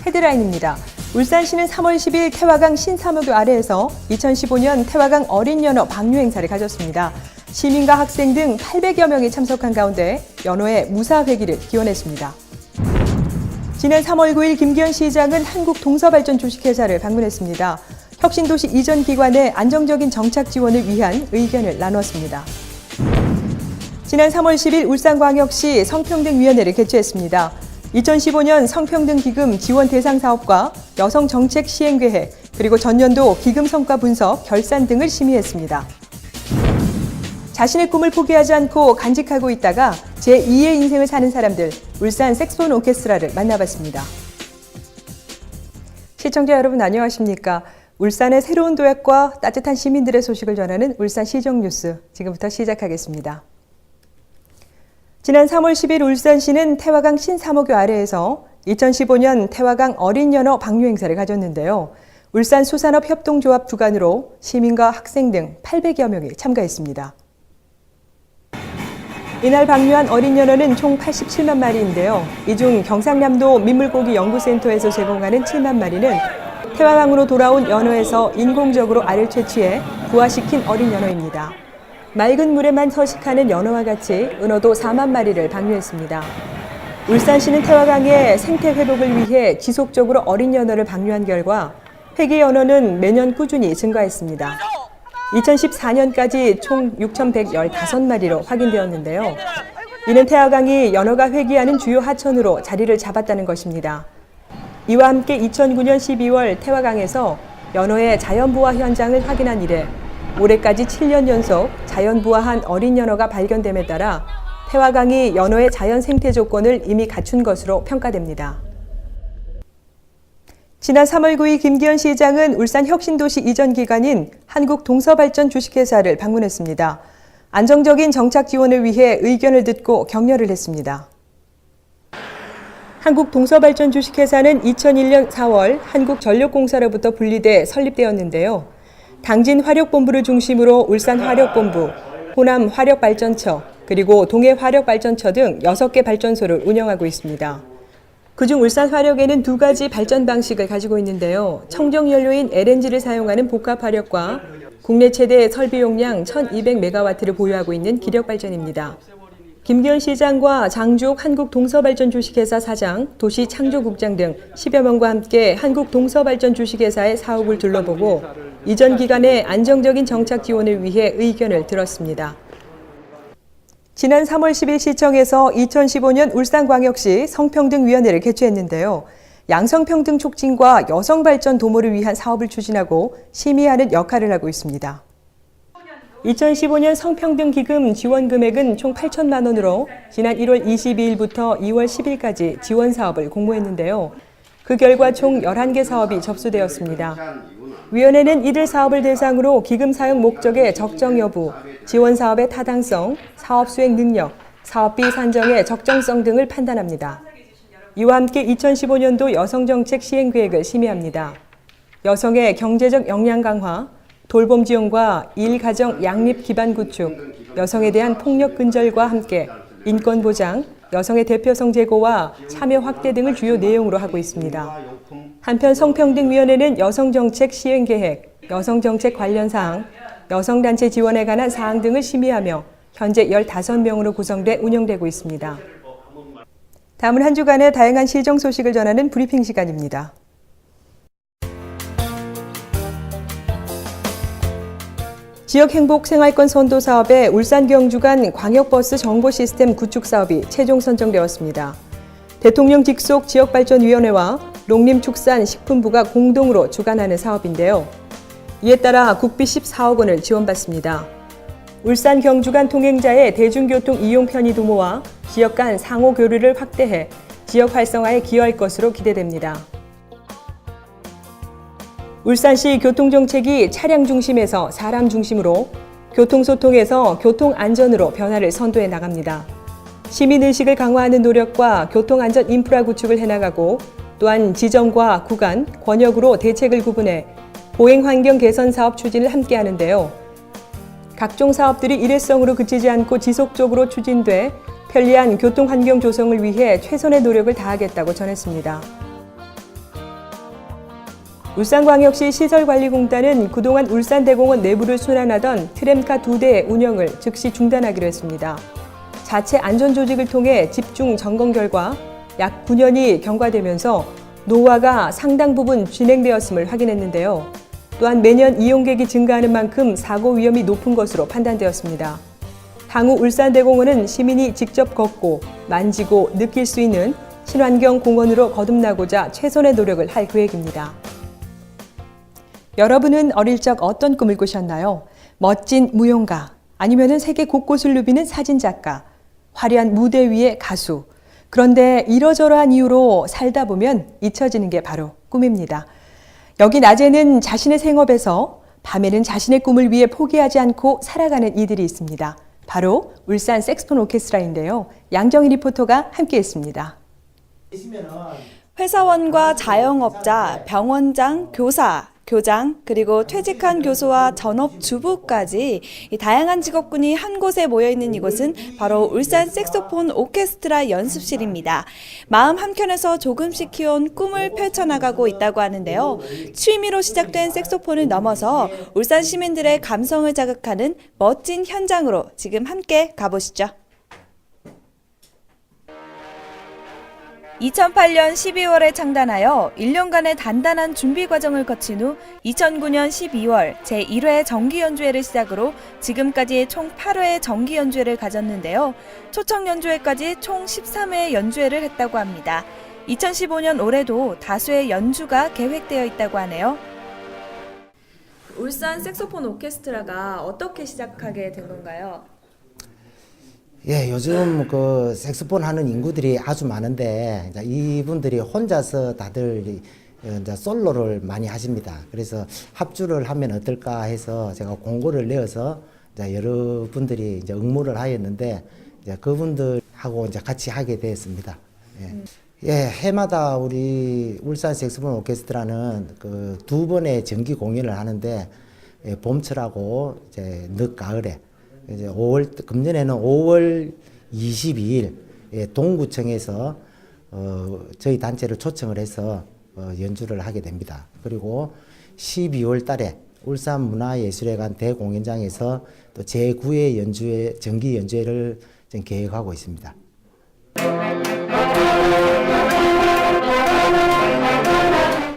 헤드라인입니다. 울산시는 3월 10일 태화강 신사무교 아래에서 2015년 태화강 어린연어 방류 행사를 가졌습니다. 시민과 학생 등 800여 명이 참석한 가운데 연어의 무사회기를 기원했습니다. 지난 3월 9일 김기현 시장은 한국동서발전 주식회사를 방문했습니다. 혁신도시 이전 기관의 안정적인 정착 지원을 위한 의견을 나눴습니다. 지난 3월 10일 울산광역시 성평등위원회를 개최했습니다. 2015년 성평등기금 지원 대상 사업과 여성정책 시행계획, 그리고 전년도 기금 성과 분석, 결산 등을 심의했습니다. 자신의 꿈을 포기하지 않고 간직하고 있다가 제2의 인생을 사는 사람들, 울산 색소폰 오케스트라를 만나봤습니다. 시청자 여러분 안녕하십니까? 울산의 새로운 도약과 따뜻한 시민들의 소식을 전하는 울산시정뉴스, 지금부터 시작하겠습니다. 지난 3월 10일 울산시는 태화강 신사무교 아래에서 2015년 태화강 어린연어 방류 행사를 가졌는데요. 울산 수산업협동조합 주관으로 시민과 학생 등 800여 명이 참가했습니다. 이날 방류한 어린연어는 총 87만 마리인데요. 이 중 경상남도 민물고기 연구센터에서 제공하는 7만 마리는 태화강으로 돌아온 연어에서 인공적으로 알을 채취해 부화시킨 어린연어입니다. 맑은 물에만 서식하는 연어와 같이 은어도 4만 마리를 방류했습니다. 울산시는 태화강의 생태 회복을 위해 지속적으로 어린 연어를 방류한 결과 회기 연어는 매년 꾸준히 증가했습니다. 2014년까지 총 6,115마리로 확인되었는데요. 이는 태화강이 연어가 회귀하는 주요 하천으로 자리를 잡았다는 것입니다. 이와 함께 2009년 12월 태화강에서 연어의 자연부화 현장을 확인한 이래 올해까지 7년 연속 자연부화한 어린 연어가 발견됨에 따라 태화강이 연어의 자연 생태 조건을 이미 갖춘 것으로 평가됩니다. 지난 3월 9일 김기현 시장은 울산 혁신도시 이전 기관인 한국동서발전 주식회사를 방문했습니다. 안정적인 정착 지원을 위해 의견을 듣고 격려를 했습니다. 한국동서발전 주식회사는 2001년 4월 한국전력공사로부터 분리돼 설립되었는데요. 당진 화력본부를 중심으로 울산 화력본부, 호남 화력발전처, 그리고 동해 화력발전처 등 6개 발전소를 운영하고 있습니다. 그중 울산 화력에는 2가지 발전 방식을 가지고 있는데요. 청정연료인 LNG를 사용하는 복합화력과 국내 최대 설비 용량 1200메가와트를 보유하고 있는 기력발전입니다. 김기현 시장과 장주옥 한국동서발전 주식회사 사장, 도시창조국장 등 10여 명과 함께 한국동서발전 주식회사의 사업을 둘러보고 이전 기간의 안정적인 정착 지원을 위해 의견을 들었습니다. 지난 3월 10일 시청에서 2015년 울산광역시 성평등위원회를 개최했는데요. 양성평등 촉진과 여성발전 도모를 위한 사업을 추진하고 심의하는 역할을 하고 있습니다. 2015년 성평등기금 지원 금액은 총 8천만 원으로 지난 1월 22일부터 2월 10일까지 지원 사업을 공모했는데요. 그 결과 총 11개 사업이 접수되었습니다. 위원회는 이들 사업을 대상으로 기금 사용 목적의 적정 여부, 지원 사업의 타당성, 사업 수행 능력, 사업비 산정의 적정성 등을 판단합니다. 이와 함께 2015년도 여성정책 시행계획을 심의합니다. 여성의 경제적 역량 강화, 돌봄 지원과 일가정 양립 기반 구축, 여성에 대한 폭력 근절과 함께 인권 보장, 여성의 대표성 제고와 참여 확대 등을 주요 내용으로 하고 있습니다. 한편 성평등위원회는 여성정책 시행계획, 여성정책 관련 사항, 여성단체 지원에 관한 사항 등을 심의하며 현재 15명으로 구성돼 운영되고 있습니다. 다음은 한 주간의 다양한 시정 소식을 전하는 브리핑 시간입니다. 지역행복생활권 선도 사업에 울산 경주 간 광역버스 정보 시스템 구축 사업이 최종 선정되었습니다. 대통령 직속 지역발전위원회와 농림축산식품부가 공동으로 주관하는 사업인데요. 이에 따라 국비 14억 원을 지원받습니다. 울산 경주 간 통행자의 대중교통 이용 편의 도모와 지역 간 상호 교류를 확대해 지역 활성화에 기여할 것으로 기대됩니다. 울산시 교통정책이 차량 중심에서 사람 중심으로, 교통소통에서 교통안전으로 변화를 선도해 나갑니다. 시민의식을 강화하는 노력과 교통안전 인프라 구축을 해나가고 또한 지정과 구간, 권역으로 대책을 구분해 보행환경 개선 사업 추진을 함께 하는데요. 각종 사업들이 일회성으로 그치지 않고 지속적으로 추진돼 편리한 교통환경 조성을 위해 최선의 노력을 다하겠다고 전했습니다. 울산광역시 시설관리공단은 그동안 울산대공원 내부를 순환하던 트램카 2대의 운영을 즉시 중단하기로 했습니다. 자체 안전조직을 통해 집중 점검 결과 약 9년이 경과되면서 노후화가 상당 부분 진행되었음을 확인했는데요. 또한 매년 이용객이 증가하는 만큼 사고 위험이 높은 것으로 판단되었습니다. 향후 울산대공원은 시민이 직접 걷고 만지고 느낄 수 있는 친환경 공원으로 거듭나고자 최선의 노력을 할 계획입니다. 여러분은 어릴 적 어떤 꿈을 꾸셨나요? 멋진 무용가, 아니면 세계 곳곳을 누비는 사진작가, 화려한 무대 위의 가수. 그런데 이러저러한 이유로 살다 보면 잊혀지는 게 바로 꿈입니다. 여기 낮에는 자신의 생업에서, 밤에는 자신의 꿈을 위해 포기하지 않고 살아가는 이들이 있습니다. 바로 울산 색스폰 오케스트라인데요. 양정희 리포터가 함께했습니다. 회사원과 자영업자, 병원장, 교사, 교장, 그리고 퇴직한 교수와 전업주부까지 이 다양한 직업군이 한 곳에 모여있는 이곳은 바로 울산 색소폰 오케스트라 연습실입니다. 마음 한켠에서 조금씩 키운 꿈을 펼쳐나가고 있다고 하는데요. 취미로 시작된 색소폰을 넘어서 울산 시민들의 감성을 자극하는 멋진 현장으로 지금 함께 가보시죠. 2008년 12월에 창단하여 1년간의 단단한 준비 과정을 거친 후 2009년 12월 제1회 정기 연주회를 시작으로 지금까지 총 8회의 정기 연주회를 가졌는데요. 초청 연주회까지 총 13회의 연주회를 했다고 합니다. 2015년 올해도 다수의 연주가 계획되어 있다고 하네요. 울산 색소폰 오케스트라가 어떻게 시작하게 된 건가요? 예, 요즘 그 색소폰 하는 인구들이 아주 많은데 이제 이분들이 혼자서 다들 이제 솔로를 많이 하십니다. 그래서 합주를 하면 어떨까 해서 제가 공고를 내어서 이제 여러분들이 이제 응모를 하였는데 이제 그분들하고 이제 같이 하게 되었습니다. 예, 해마다 우리 울산 색소폰 오케스트라는 그 2번의 정기 공연을 하는데 예, 봄철하고 이제 늦 가을에 이제 금년에는 5월 22일 동구청에서 저희 단체를 초청을 해서 연주를 하게 됩니다. 그리고 12월 달에 울산문화예술회관 대공연장에서 또 제9회 연주회 정기 연주회를 지금 계획하고 있습니다.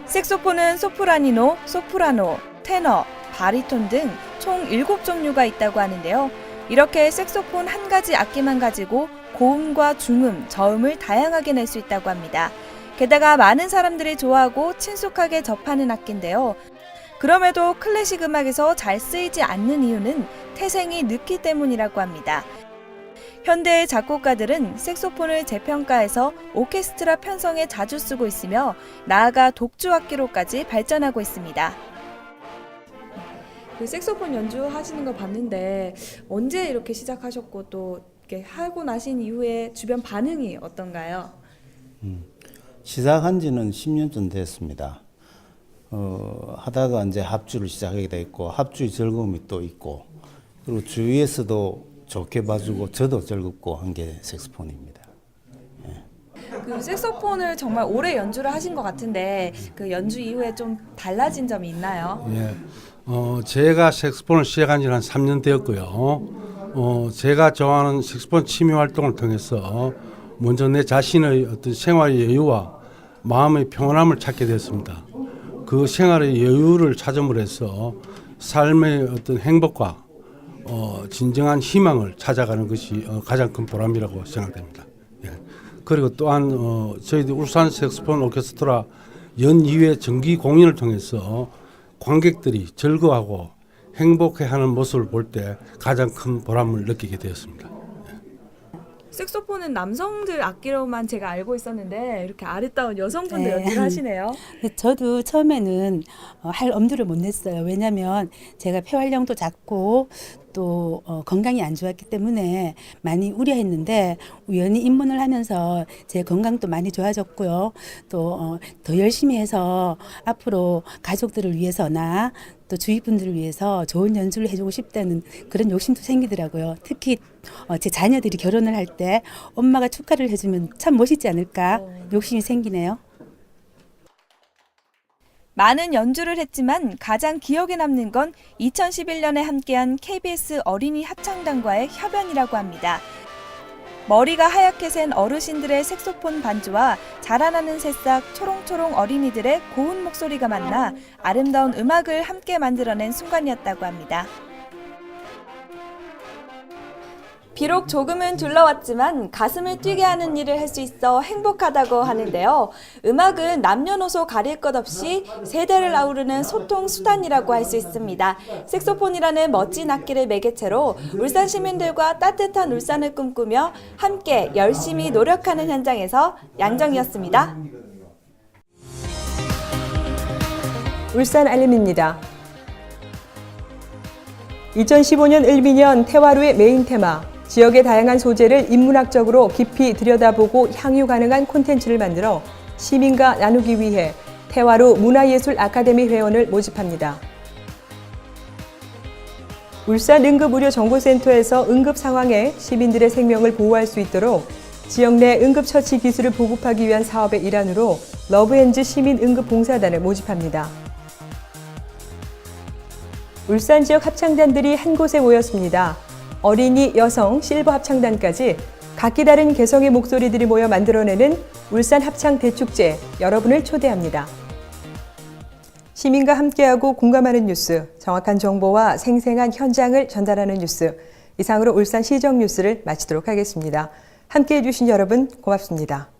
색소폰은 소프라니노, 소프라노, 테너, 바리톤 등 총 7종류가 있다고 하는데요. 이렇게 색소폰 한 가지 악기만 가지고 고음과 중음, 저음을 다양하게 낼 수 있다고 합니다. 게다가 많은 사람들이 좋아하고 친숙하게 접하는 악기인데요. 그럼에도 클래식 음악에서 잘 쓰이지 않는 이유는 태생이 늦기 때문이라고 합니다. 현대의 작곡가들은 색소폰을 재평가해서 오케스트라 편성에 자주 쓰고 있으며 나아가 독주악기로까지 발전하고 있습니다. 그 색소폰 연주하시는 거 봤는데 언제 이렇게 시작하셨고 또 이렇게 하고 나신 이후에 주변 반응이 어떤가요? 시작한 지는 10년쯤 됐습니다. 하다가 이제 합주를 시작하게 됐고 합주의 즐거움이 또 있고 그리고 주위에서도 좋게 봐주고 저도 즐겁고 한 게 색소폰입니다. 그 색소폰을 정말 오래 연주를 하신 것 같은데 그 연주 이후에 좀 달라진 점이 있나요? 예. 제가 색소폰을 시작한 지는 한 3년 되었고요. 제가 좋아하는 색소폰 취미 활동을 통해서 먼저 내 자신의 어떤 생활의 여유와 마음의 평온함을 찾게 됐습니다. 그 생활의 여유를 찾음으로 해서 삶의 어떤 행복과 진정한 희망을 찾아가는 것이 가장 큰 보람이라고 생각됩니다. 예. 그리고 또한 저희들 울산 색소폰 오케스트라 연 2회 정기 공연을 통해서 관객들이 즐거워하고 행복해하는 모습을 볼 때 가장 큰 보람을 느끼게 되었습니다. 색소폰은 남성들 악기로만 제가 알고 있었는데 이렇게 아리따운 여성분들 연주를 하시네요. 저도 처음에는 할 엄두를 못 냈어요. 왜냐하면 제가 폐활량도 작고 또 건강이 안 좋았기 때문에 많이 우려했는데 우연히 입문을 하면서 제 건강도 많이 좋아졌고요. 또 더 열심히 해서 앞으로 가족들을 위해서나 또 주위 분들을 위해서 좋은 연주를 해주고 싶다는 그런 욕심도 생기더라고요. 특히 제 자녀들이 결혼을 할 때 엄마가 축하를 해주면 참 멋있지 않을까 욕심이 생기네요. 많은 연주를 했지만 가장 기억에 남는 건 2011년에 함께한 KBS 어린이 합창단과의 협연이라고 합니다. 머리가 하얗게 센 어르신들의 색소폰 반주와 자라나는 새싹 초롱초롱 어린이들의 고운 목소리가 만나 아름다운 음악을 함께 만들어낸 순간이었다고 합니다. 비록 조금은 둘러왔지만 가슴을 뛰게 하는 일을 할 수 있어 행복하다고 하는데요. 음악은 남녀노소 가릴 것 없이 세대를 아우르는 소통 수단이라고 할 수 있습니다. 색소폰이라는 멋진 악기를 매개체로 울산 시민들과 따뜻한 울산을 꿈꾸며 함께 열심히 노력하는 현장에서 양정이었습니다. 울산 알림입니다. 2015년 을미년 태화루의 메인 테마, 지역의 다양한 소재를 인문학적으로 깊이 들여다보고 향유 가능한 콘텐츠를 만들어 시민과 나누기 위해 태화루 문화예술 아카데미 회원을 모집합니다. 울산 응급의료정보센터에서 응급 상황에 시민들의 생명을 보호할 수 있도록 지역 내 응급처치 기술을 보급하기 위한 사업의 일환으로 러브엔즈 시민응급봉사단을 모집합니다. 울산 지역 합창단들이 한 곳에 모였습니다. 어린이, 여성, 실버 합창단까지 각기 다른 개성의 목소리들이 모여 만들어내는 울산 합창 대축제, 여러분을 초대합니다. 시민과 함께하고 공감하는 뉴스, 정확한 정보와 생생한 현장을 전달하는 뉴스. 이상으로 울산 시정 뉴스를 마치도록 하겠습니다. 함께해 주신 여러분 고맙습니다.